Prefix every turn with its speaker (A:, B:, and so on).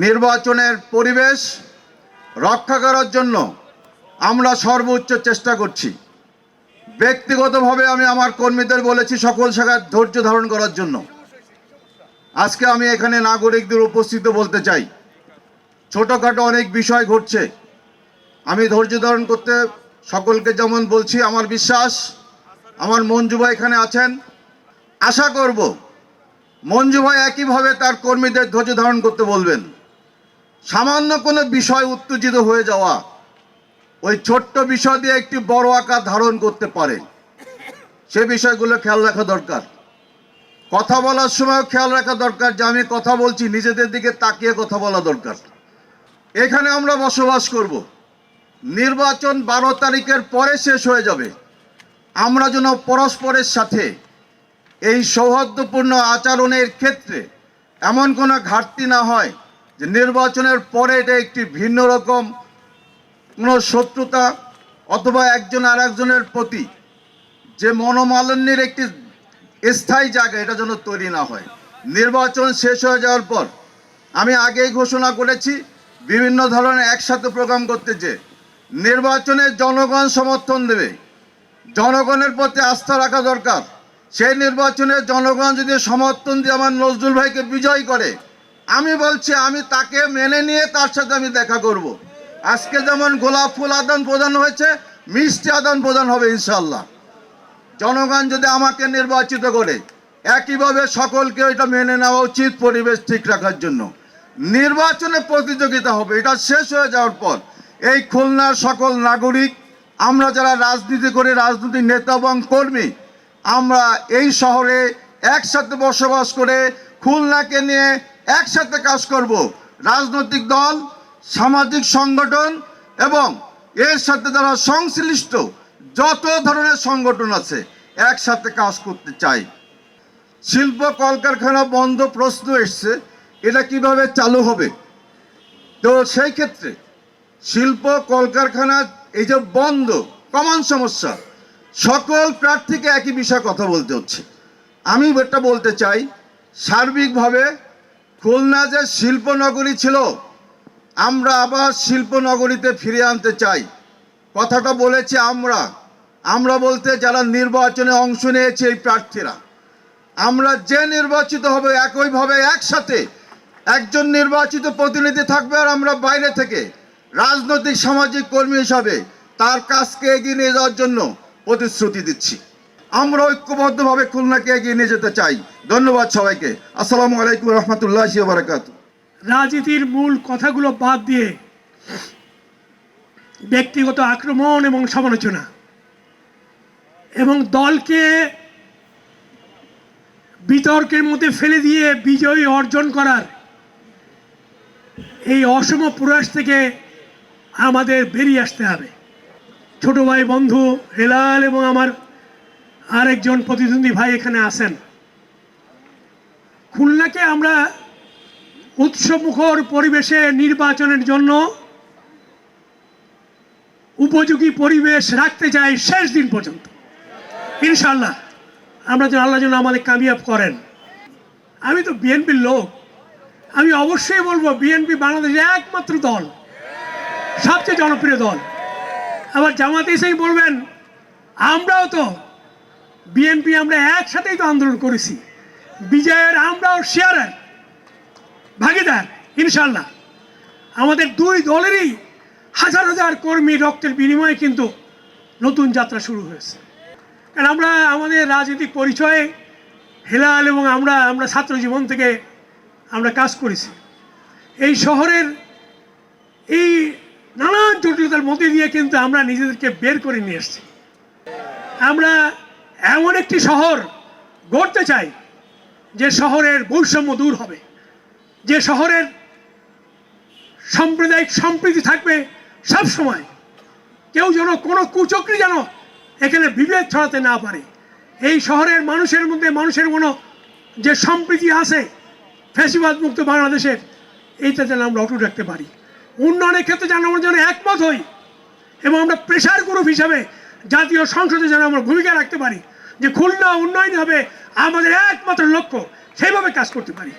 A: নির্বাচনের পরিবেশ রক্ষা করার জন্য আমরা সর্বোচ্চ চেষ্টা করছি। ব্যক্তিগতভাবে আমি আমার কর্মীদের বলেছি সকল শাখায় ধৈর্য ধারণ করার জন্য। আজকে আমি এখানে নাগরিকদের উপস্থিত বলতে চাই, ছোটোখাটো অনেক বিষয় ঘটছে, আমি ধৈর্য ধারণ করতে সকলকে যেমন বলছি, আমার বিশ্বাস আমার মঞ্জু ভাই এখানে আছেন, আশা করব মঞ্জু ভাই একইভাবে তার কর্মীদের ধৈর্য ধারণ করতে বলবেন। সামান্য কোনো বিষয় উত্তেজিত হয়ে যাওয়া ওই ছোট্ট বিষয় দিয়ে একটি বড় আকার ধারণ করতে পারে, সে বিষয়গুলো খেয়াল রাখা দরকার। কথা বলার সময় খেয়াল রাখা দরকার যে আমি কথা বলছি নিজেদের দিকে তাকিয়ে কথা বলা দরকার। এখানে আমরা বসবাস করব, নির্বাচন 12 তারিখের পরে শেষ হয়ে যাবে। আমরা যেন পরস্পরের সাথে এই সৌহার্দ্যপূর্ণ আচরণের ক্ষেত্রে এমন কোনো ঘাটতি না হয় যে নির্বাচনের পরে এটা একটি ভিন্ন রকম কোনো শত্রুতা অথবা একজন আর একজনের প্রতি যে মনোমালিন্যের একটি স্থায়ী জায়গা, এটা যেন তৈরি না হয়। নির্বাচন শেষ হয়ে যাওয়ার পর আমি আগেই ঘোষণা করেছি বিভিন্ন ধরনের একসাথে প্রোগ্রাম করতে, যে নির্বাচনে জনগণ সমর্থন দেবে, জনগণের প্রতি আস্থা রাখা দরকার। সেই নির্বাচনে জনগণ যদি সমর্থন দিয়ে আমার নজরুল ভাইকে বিজয় করে, আমি বলছি আমি তাকে মেনে নিয়ে তার সাথে আমি দেখা করব। আজকে যেমন গোলাপ ফুল আদান প্রদান হয়েছে, মিষ্টি আদান প্রদান হবে ইনশাল্লাহ। জনগণ যদি আমাকে নির্বাচিত করে, একইভাবে সকলকে এটা মেনে নেওয়া উচিত পরিবেশ ঠিক রাখার জন্য। নির্বাচনে প্রতিযোগিতা হবে, এটা শেষ হয়ে যাওয়ার পর এই খুলনার সকল নাগরিক, আমরা যারা রাজনীতি করি, রাজনৈতিক নেতা এবং কর্মী, আমরা এই শহরে একসাথে বসবাস করে খুলনাকে নিয়ে একসাথে কাজ করব। রাজনৈতিক দল, সামাজিক সংগঠন এবং এর সাথে যারা সংশ্লিষ্ট যত ধরনের সংগঠন আছে একসাথে কাজ করতে চাই। শিল্প কলকারখানা বন্ধ প্রশ্ন এসছে, এটা কিভাবে চালু হবে? তো সেই ক্ষেত্রে শিল্প কলকারখানা এই যে বন্ধ কমন সমস্যা, সকল প্রার্থীকে একই বিষয়ে কথা বলতে হচ্ছে। আমি এটা বলতে চাই, সার্বিকভাবে খুলনা যে শিল্পনগরী ছিল, আমরা আবার শিল্পনগরীতে ফিরে আনতে চাই। কথাটা বলেছি আমরা বলতে যারা নির্বাচনে অংশ নিয়েছে এই প্রার্থীরা, আমরা যে নির্বাচিত হবে একইভাবে একসাথে একজন নির্বাচিত প্রতিনিধি থাকবে, আর আমরা বাইরে থেকে রাজনৈতিক সামাজিক কর্মী হিসাবে তার কাজকে এগিয়ে নিয়ে যাওয়ার জন্য প্রতিশ্রুতি দিচ্ছি। আমরা ঐক্যবদ্ধভাবে খুলনাকে এগিয়ে নিয়ে যেতে চাই। ধন্যবাদ সবাইকে। আসসালামু আলাইকুম রহমতুল্লাহি ওয়া বারাকাতুহু।
B: রাজনীতির মূল কথাগুলো বাদ দিয়ে ব্যক্তিগত আক্রমণ এবং সমালোচনা এবং দলকে বিতর্কের মধ্যে ফেলে দিয়ে বিজয় অর্জন করার এই অসম প্রয়াস থেকে আমাদের বেরিয়ে আসতে হবে। ছোট ভাই বন্ধু হেলাল এবং আমার আরেকজন প্রতিদ্বন্দ্বী ভাই এখানে আছেন। খুলনাকে আমরা উৎসবমুখর পরিবেশে নির্বাচনের জন্য উপযোগী পরিবেশ রাখতে চাই শেষ দিন পর্যন্ত ইনশাল্লাহ। আমরা যেন আল্লাহ যেন আমাদের কামিয়াব করেন। আমি তো বিএনপির লোক, আমি অবশ্যই বলবো বিএনপি বাংলাদেশের একমাত্র দল, সবচেয়ে জনপ্রিয় দল। আবার জামাতে ইসলামী বলবেন আমরাও তো বিএনপি, আমরা একসাথেই তো আন্দোলন করেছি, বিজয়ের আমরাও শেয়ারের ভাগিদার ইনশাল্লাহ। আমাদের দুই দলেরই হাজার হাজার কর্মী রক্তের বিনিময়ে কিন্তু নতুন যাত্রা শুরু হয়েছে। কারণ আমরা আমাদের রাজনৈতিক পরিচয়ে হেলাল এবং আমরা ছাত্র জীবন থেকে আমরা কাজ করেছি। এই শহরের এই নানান জটিলতার মধ্যে দিয়ে কিন্তু আমরা নিজেদেরকে বের করে নিয়ে এসেছি। আমরা এমন একটি শহর গড়তে চাই যে শহরের বৈষম্য দূর হবে, যে শহরের সাম্প্রদায়িক সম্প্রীতি থাকবে সব সময়। কেউ যেন কোনো কুচক্রি যেন এখানে বিভেদ ছড়াতে না পারে। এই শহরের মানুষের মধ্যে মানুষের কোনো যে সম্প্রীতি আছে ফ্যাসিবাদ মুক্ত বাংলাদেশের, এইটা যেন আমরা অটুট রাখতে পারি। উন্নয়নের ক্ষেত্রে যেন আমরা যেন একমত হই এবং আমরা প্রেশার গ্রুপ হিসাবে জাতীয় সংসদে যেন আমরা ভূমিকা রাখতে পারি, যে খুলনা উন্নয়ন হবে আমাদের একমাত্র লক্ষ্য, সেইভাবে কাজ করতে পারি।